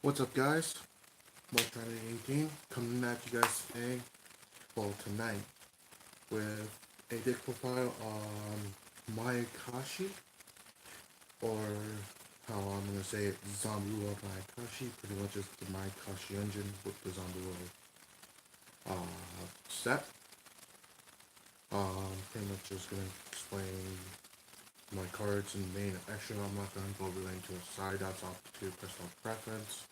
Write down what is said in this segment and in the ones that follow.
What's up, guys? Mortality 18 coming at you guys today, well, tonight, with a deck profile on Mayakashi, or how I'm gonna say it, Zombie World Mayakashi. Pretty much just the Mayakashi engine with the Zombie World set. Pretty much just gonna explain my cards and main extra. I'm not gonna go really into a side. That's up to personal preference.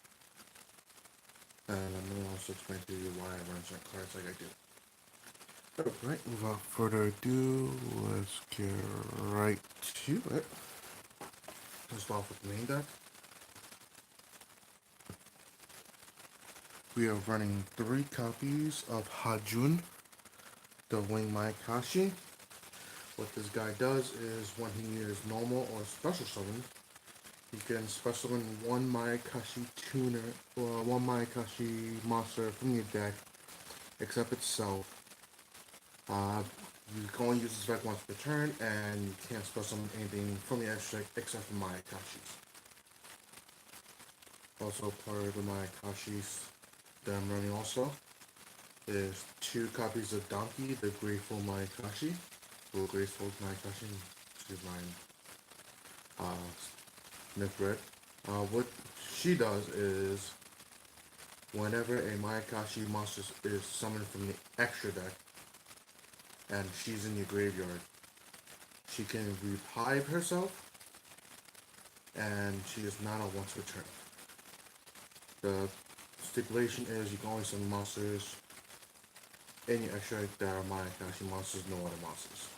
And I'm gonna also explain to you why I run certain cards like I do. Alright, without further ado, let's get right to it. Let's start off with the main deck. We are running 3 copies of Hajun, the Wing Mayakashi. What this guy does is when he is normal or special summon, he can special summon one Mayakashi tuner or one Mayakashi monster from your deck, except itself. You can only use this effect once per turn, and you can't special summon anything from your extra except for Mayakashis. Also part of the Mayakashis that I'm running also is 2 copies of Donkey, the Grateful Mayakashi, or Graceful Mayakashi, excuse my misread. What she does is whenever a Mayakashi monster is summoned from the extra deck and she's in your graveyard, she can revive herself and she is not a once per turn. The stipulation is you can only summon monsters in your extra deck that are Mayakashi monsters, no other monsters.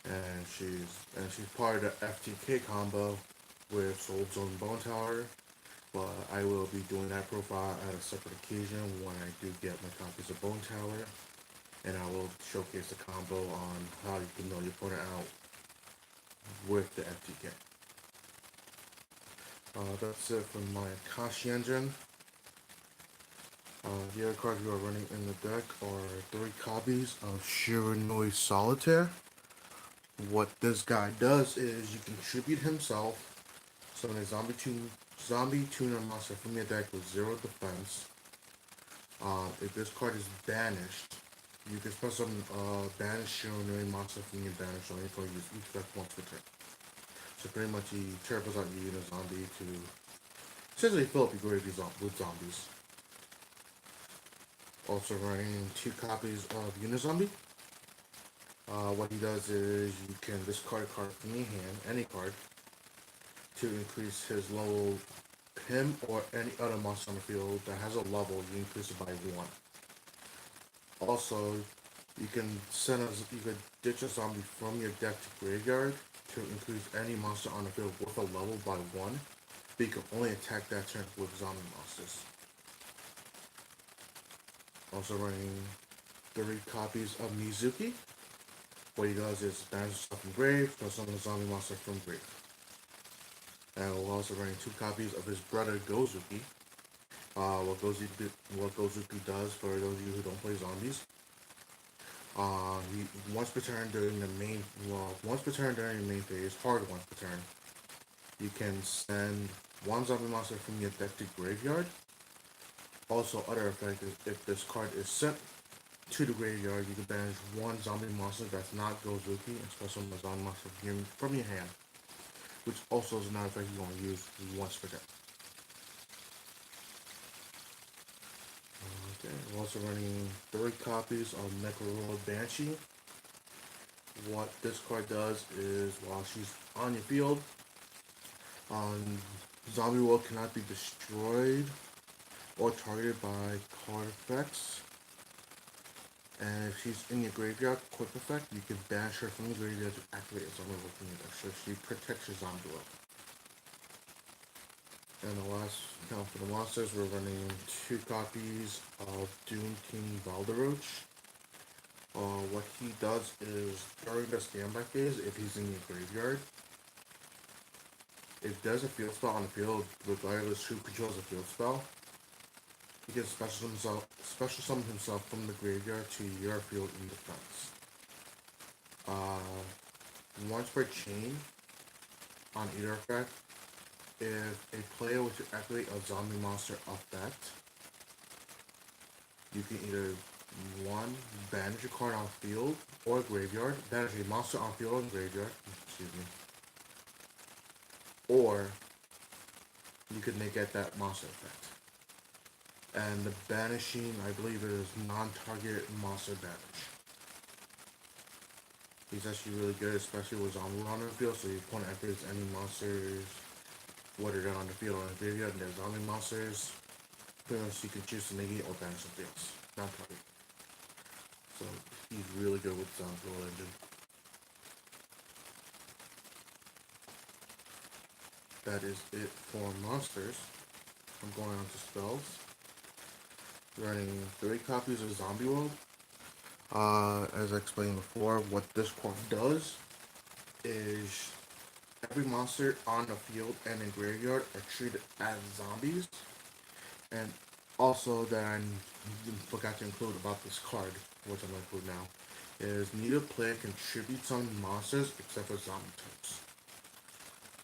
And she's part of the FTK combo with Soul Zone Bone Tower, but I will be doing that profile at a separate occasion when I do get my copies of Bone Tower, and I will showcase the combo on how you can know your opponent out with the FTK. That's it for my Kashi engine. The other cards we are running in the deck are 3 copies of Shiranui Solitaire. What this guy does is you contribute himself, summon a zombie tuner monster from your deck with 0 defense. If this card is banished, you can special summon banished Shiranui monster from your banish only for use each effect once per turn. So pretty much he turbos out you and a zombie to essentially fill up your grave with zombies. Also running 2 copies of Unizombie. What he does is you can discard a card from your hand, any card, to increase his level. Him or any other monster on the field that has a level, you increase it by 1. Also, you can ditch a zombie from your deck to graveyard to increase any monster on the field with a level by 1, but you can only attack that turn with zombie monsters. Also running 3 copies of Mizuki. What he does is banish stuff from grave, plus summon a zombie monster from grave. And we're also running 2 copies of his brother Gozuki. What Gozuki does, for those of you who don't play zombies, once per turn during the main phase, hard once per turn, you can send 1 zombie monster from your deck to graveyard. Also, other effect is if this card is sent to the graveyard, you can banish 1 zombie monster that's not Gozuki and special summon a zombie monster from your hand, which also is another effect you're going to use once per turn. Okay, we're also running 3 copies of Necro Banshee. What this card does is while she's on your field, Zombie World cannot be destroyed or targeted by card effects. And if she's in your graveyard, quick effect, you can banish her from the graveyard to activate a Zombie World from your deck, so she protects your Zombie World. And the last count for the monsters, we're running 2 copies of Doom King Valderoach. What he does is during the standby phase, if he's in your graveyard, if there's a field spell on the field, regardless who controls the field spell, he can special summon himself from the graveyard to your field in defense. Once per chain on either effect, if a player were to activate a zombie monster off that, you can either one banish a card on field or graveyard, banish a monster on field or graveyard, excuse me, or you could negate that monster effect. And the banishing, I believe, is non-target monster banish. He's actually really good, especially with zombie on the field. So your opponent activates any monsters, whether they're on the field or in the graveyard, and they're zombie monsters. Pretty much you can choose to negate or banish something else, non-target. So he's really good with zombie engine. That is it for monsters. I'm going on to spells. Running 3 copies of Zombie World. As I explained before, what this card does is every monster on the field and in graveyard are treated as zombies. And also that I forgot to include about this card, which I'm going to include now, is neither player contributes on monsters except for zombie types.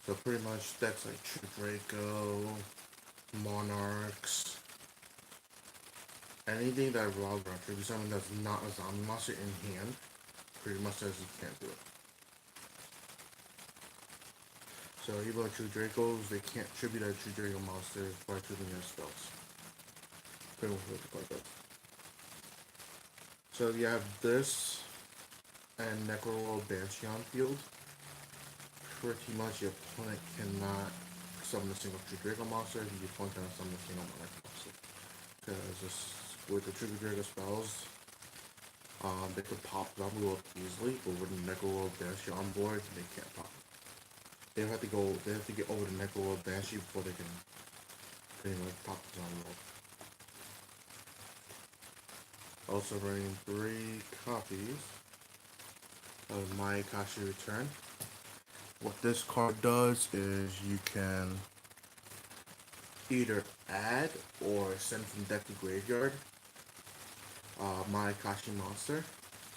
So pretty much that's like True Draco, Monarchs, anything that revolves around tribute summon that's not a zombie monster in hand, pretty much says you can't do it. So even like True Dracos, they can't tribute a True Draco monster by tributing their spells. Pretty much what the card does. So you have this and Necro Banshee on field. Pretty much your opponent cannot summon a single True Draco monster, your opponent cannot summon a single Monarch monster. Because with the Tribute Draco spells, they can pop Zombie World easily, but with the Necro World Banshee on board, they can't pop. They have to get over the Necro World Banshee before they can pretty much pop the Zombie World. Also running 3 copies of Mayakashi Return. What this card does is you can either add or send from deck to graveyard Mayakashi monster,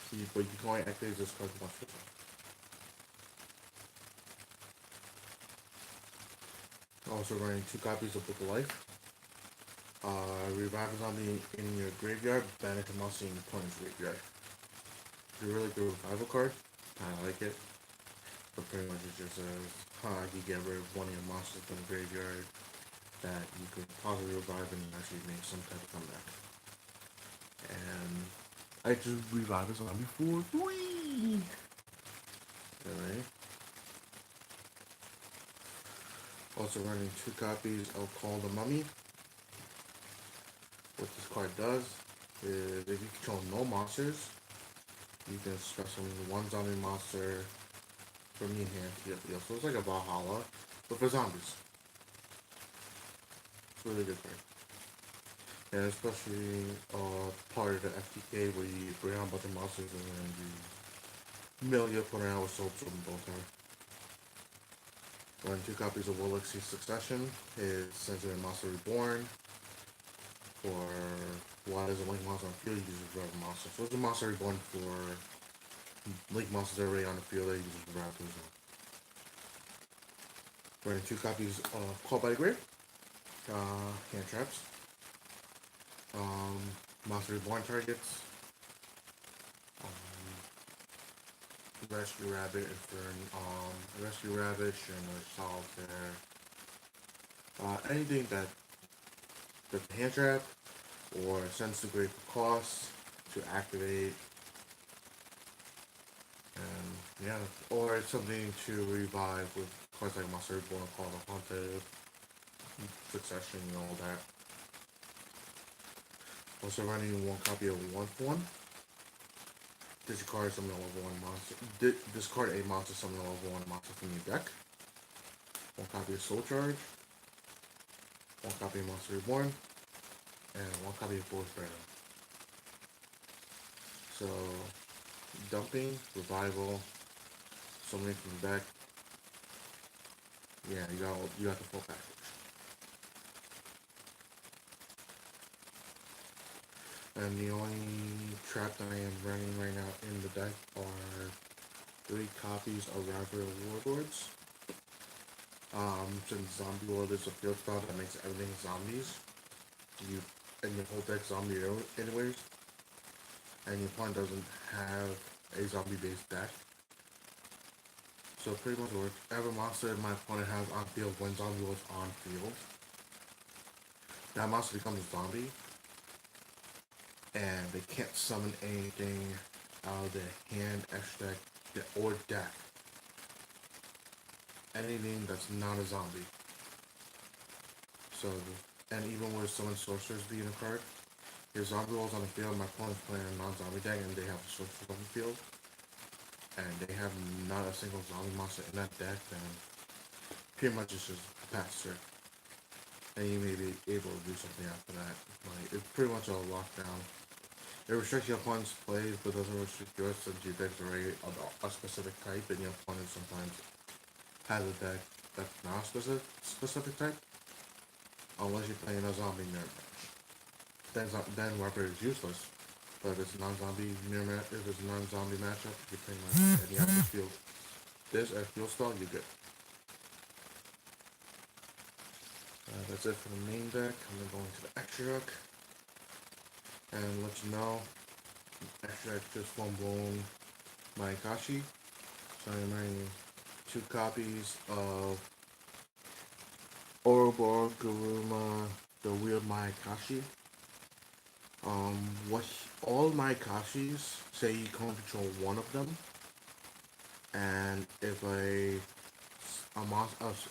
but you can only activate this card once per turn. Also running 2 copies of Book of Life. Revive a zombie in your graveyard, banish a monster in your opponent's graveyard. It's a really good revival card. I like it. But pretty much it just says, you get rid of one of your monsters from the graveyard that you could possibly revive and actually make some type of comeback. And I just revived a zombie for 3! Alright. Also running 2 copies of Call the Mummy. What this card does is if you control no monsters, you can special one zombie monster from your hand to your field. So it's like a Valhalla, but for zombies. It's really good card. And especially part of the FTK where you bring on a bunch of monsters and then you mill your opponent out with soap from both are. Running 2 copies of Warlock Sea Succession. It sends in a Monster Reborn. For why there's a Link monster on the field, you can just revive a monster. So it's a Monster Reborn for Link monsters already on the field that you can just revive those on. Running 2 copies of Call by the Grave. Hand traps. Monster Reborn targets. Rescue Rabbit Rescue Rabbit, Sharing Solitaire. Anything that's a hand trap or sends to grave for cost to activate. And yeah, or it's something to revive with cards like Monster Reborn, Call the Haunted, Succession, and all that. Also running 1 copy of 1/1. Discard summon a level 1 monster. Discard a monster, summon a level 1 monster from your deck. 1 copy of Soul Charge. 1 copy of Monster Reborn. And 1 copy of Force Battle. So, dumping, revival, summoning from the deck. Yeah, you got the full package. And the only trap that I am running right now in the deck are 3 copies of Rival Warlords. Since Zombie World is a field spell that makes everything zombies, you and your whole deck zombie anyways, and your opponent doesn't have a zombie based deck. So pretty much whatever monster my opponent has on field when Zombie World's on field, that monster becomes a zombie, and they can't summon anything out of their hand, extra deck, or deck. Anything that's not a zombie. So, and even with summon sorcerers being a card, if zombie rolls on the field, my opponent's playing a non-zombie deck and they have a sorcerer on the field, and they have not a single zombie monster in that deck, then pretty much it's just a pass turn. And you may be able to do something after that. Like, it's pretty much a lockdown. It restricts your opponent's plays, but doesn't restrict yours since your deck's already a specific type, and your opponent sometimes has a deck that's not a specific type, unless you're playing a zombie mirror match. Then Warper is useless. But if it's non-zombie mirror match, if it's a non-zombie matchup, you pretty much and you have to field this as field stall, you get. That's it for the main deck. I'm gonna go into the extra deck and let you know. Extra deck just one blown Mayakashi. So I'm running 2 copies of Ouroboros Garuma, the weird Mayakashi. What all Mayakashis say you can control one of them, and if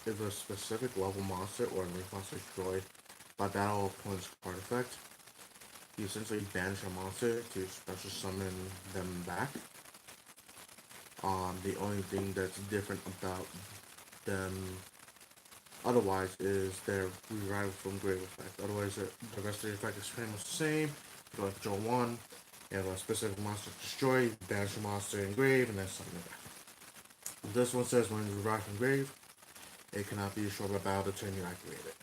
if a specific level monster or a link monster is destroyed by battle opponent's card effect, you essentially banish a monster to special summon them back. The only thing that's different about them otherwise is their revival from grave effect. Otherwise, the rest of the effect is pretty much the same. You go control one, you have a specific monster destroyed, banish a monster in grave, and then summon it back. This one says when revived from grave, it cannot be destroyed by battle the turn you activate it.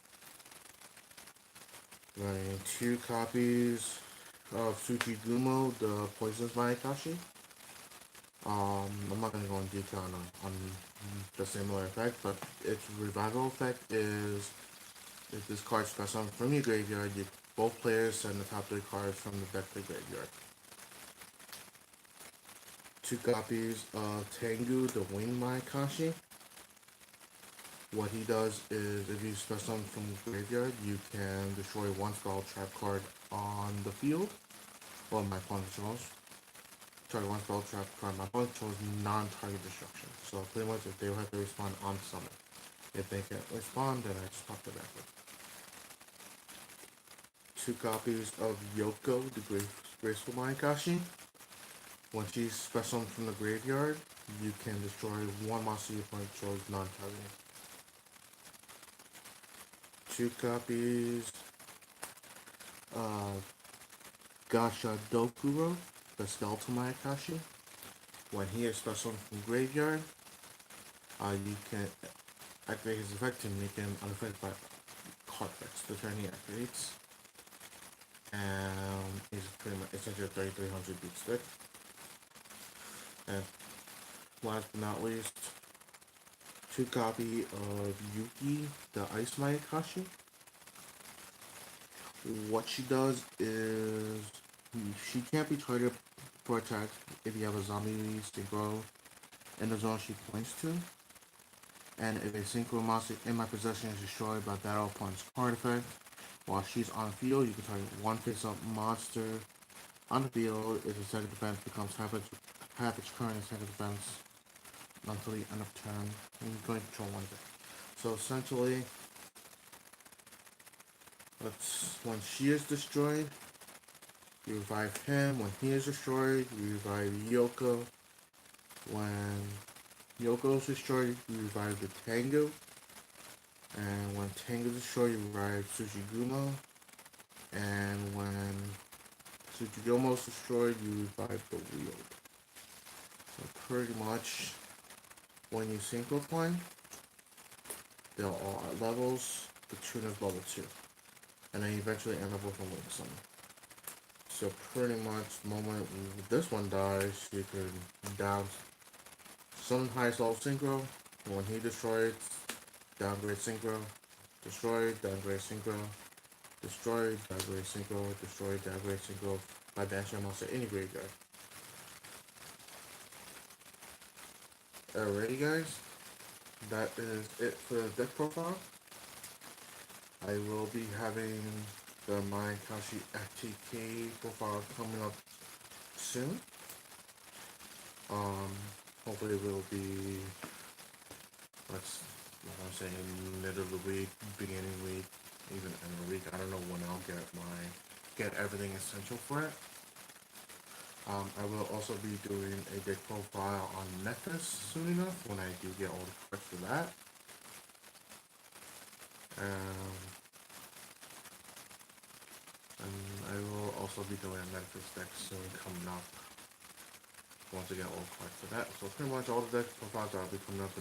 Running 2 copies of Tsuchigumo, the Poisonous Mayakashi. I'm not going to go in detail on the similar effect, but its revival effect is if this card is special from your graveyard, both players send the top 3 cards from the deck to the graveyard. 2 copies of Tengu, the Wing Mayakashi. What he does is if you special summon from the graveyard, you can destroy 1 spell trap card on the field, or my opponent controls. Target 1 spell trap card. My opponent chose non-target destruction. So pretty much if they will have to respond on summon. If they can't respond, then I just pop it back with. 2 copies of Yoko, the Graceful Mayakashi. When she's special from the graveyard, you can destroy 1 monster your opponent chose non-targeting. 2 copies of Gasha Dokuro, the Skeletal Mayakashi. When he is special from graveyard, you can activate his effect to make him unaffected by card effects. The turn he activates, and he's pretty much essentially a 3300 beat stick. And last but not least, 2 copy of Yuki, the Ice Mayakashi. What she does is she can't be targeted for attack if you have a zombie synchro in the zone she points to. And if a synchro monster in my possession is destroyed by battle opponent's card effect, while she's on the field, you can target 1 face-up monster on the field. If its second defense becomes half its current second defense until the end of turn, and you're going to control 1 deck. So essentially, when she is destroyed, you revive him. When he is destroyed, you revive Yoko. When Yoko is destroyed, you revive the Tango. And when Tango is destroyed, you revive Tsuchigumo. And when Tsuchigumo is destroyed, you revive the Wield. So pretty much, when you synchro climb, they're all at levels. The tune is level 2. And then you eventually end up with a Link Summon. So pretty much the moment this one dies, you can down some highest level synchro. When he destroys downgrade synchro, destroy, downgrade synchro, destroy, downgrade synchro, destroy, downgrade synchro by banishing a monster any graveyard. Alrighty guys, that is it for the deck profile. I will be having the Mayakashi FTK profile coming up soon. Hopefully it will be, let's, I'm saying, middle of the week, beginning of the week, even end of the week. I don't know when I'll get everything essential for it. I will also be doing a deck profile on Necklace soon enough when I do get all the cards for that. And I will also be doing a Memphis deck soon coming up once I get all the cards for that. So pretty much all the deck profiles will be coming up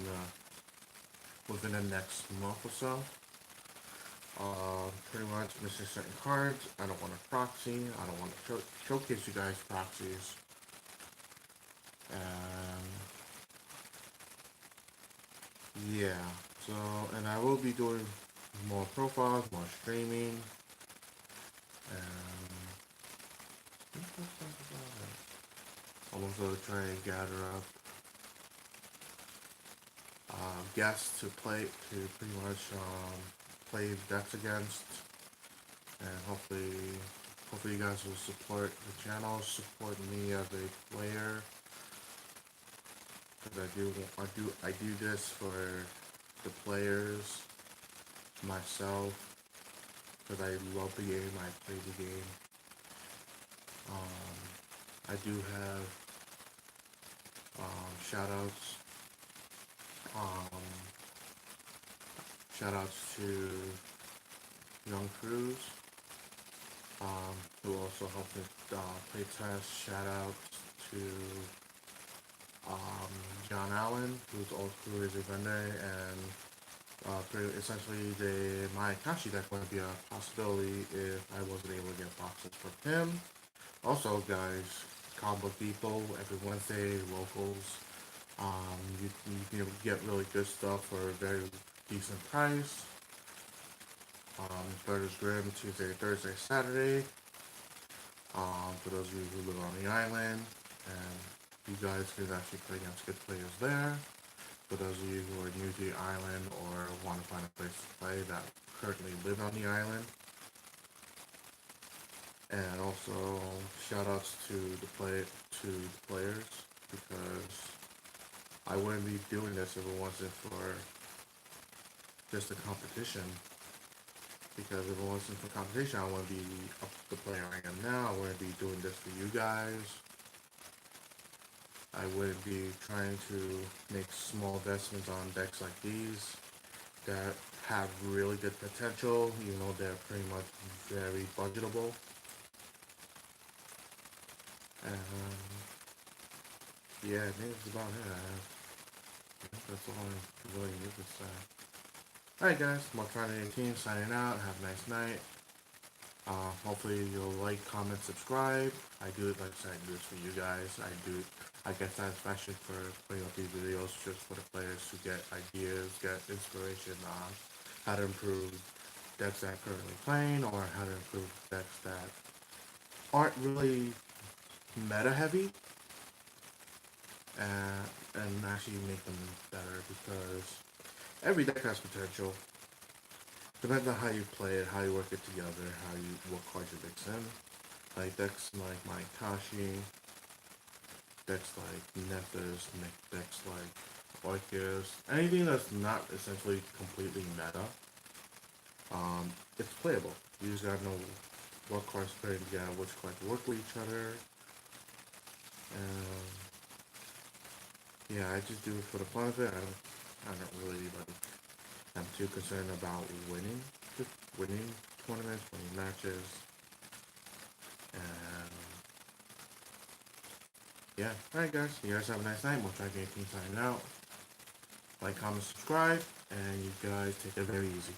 within the next month or so. Pretty much missing certain cards. I don't want to proxy. I don't want to showcase you guys proxies. And yeah, so, and I will be doing more profiles, more streaming, and I'm also trying to gather up guests to pretty much play decks against, and hopefully you guys will support the channel, support me as a player, because I do this for the players, myself, because I love the game, I play the game. I do have shout outs to Young Cruz, who also helped me play test. Shout outs to John Allen, who is a vendor, and essentially the Mayakashi deck would be a possibility if I wasn't able to get boxes from him. Also, guys, Combo Depot every Wednesday, locals. You can get really good stuff for a very decent price. Burgers Grim Tuesday, Thursday, Saturday. For those of you who live on the island, and you guys can actually play against good players there. For those of you who are new to the island or want to find a place to play that currently live on the island. And also shout outs to the players, because I wouldn't be doing this if it wasn't for just a competition. Because if it wasn't for competition, I wouldn't be up the player I am now. I wouldn't be doing this for you guys. I wouldn't be trying to make small investments on decks like these that have really good potential, even though they're pretty much very budgetable. Yeah, I think that's about it. I think that's all I really need to say. Alright guys, Maltrana18 signing out. Have a nice night. Hopefully you'll like, comment, subscribe. I do it, like I said, I do this for you guys. I get satisfaction for putting up these videos just for the players to get ideas, get inspiration on how to improve decks that are currently playing, or how to improve decks that aren't really meta heavy, and actually make them better, because every deck has potential. Depends on how you play it, how you work it together, what cards you mix in. Like decks like Mayakashi, decks like Nephis, decks like Orcus, anything that's not essentially completely meta, it's playable. You just gotta know what cards to put together, which cards work with each other. And yeah, I just do it for the fun of it. I don't really I'm too concerned about winning tournaments, winning matches, and yeah. Alright guys, you guys have a nice night. We'll try to get signing out. Like, comment, subscribe, and you guys take it very easy.